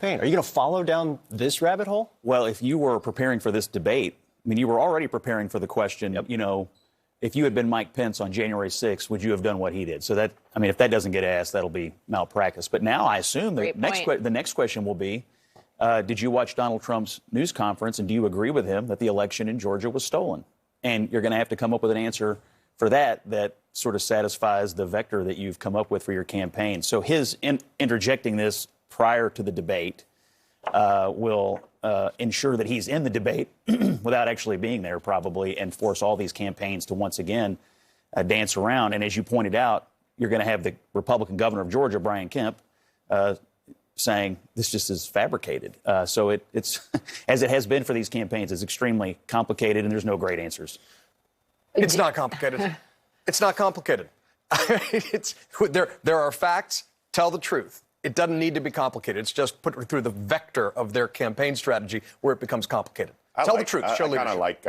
Payne, are you going to follow down this rabbit hole? Well, if you were preparing for this debate, I mean, you were already preparing for the question, you know, if you had been Mike Pence on January 6th, would you have done what he did? So that, I mean, if that doesn't get asked, that'll be malpractice. But now I assume the next question will be, did you watch Donald Trump's news conference, and do you agree with him that the election in Georgia was stolen? And you're going to have to come up with an answer for that sort of satisfies the vector that you've come up with for your campaign. So his interjecting this prior to the debate will ensure that he's in the debate without actually being there, probably, and force all these campaigns to once again dance around. And as you pointed out, you're going to have the Republican governor of Georgia, Brian Kemp, saying this just is fabricated. So it's, as it has been for these campaigns, it's extremely complicated, and there's no great answers. It's not complicated. It's not complicated. There are facts. Tell the truth. It doesn't need to be complicated. It's just put through the vector of their campaign strategy where it becomes complicated. Tell the truth. Show leadership. I kind of like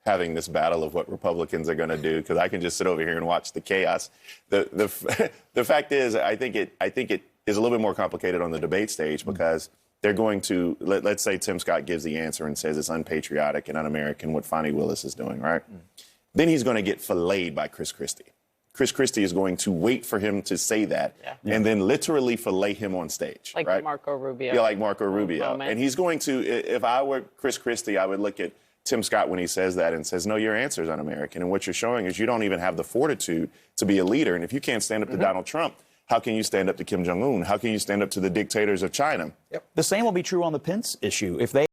having this battle of what Republicans are going to do, because I can just sit over here and watch the chaos. The fact is, I think it is a little bit more complicated on the debate stage, because they're going to, let's say Tim Scott gives the answer and says it's unpatriotic and un-American what Fani Willis is doing, right? Then he's going to get filleted by Chris Christie. Chris Christie is going to wait for him to say that and then literally fillet him on stage. Like right? Marco Rubio. Yeah, like Marco Rubio. Moment. And he's going to, if I were Chris Christie, I would look at Tim Scott when he says that and says, no, your answer is un-American. And what you're showing is you don't even have the fortitude to be a leader. And if you can't stand up to Donald Trump, how can you stand up to Kim Jong-un? How can you stand up to the dictators of China? The same will be true on the Pence issue. If they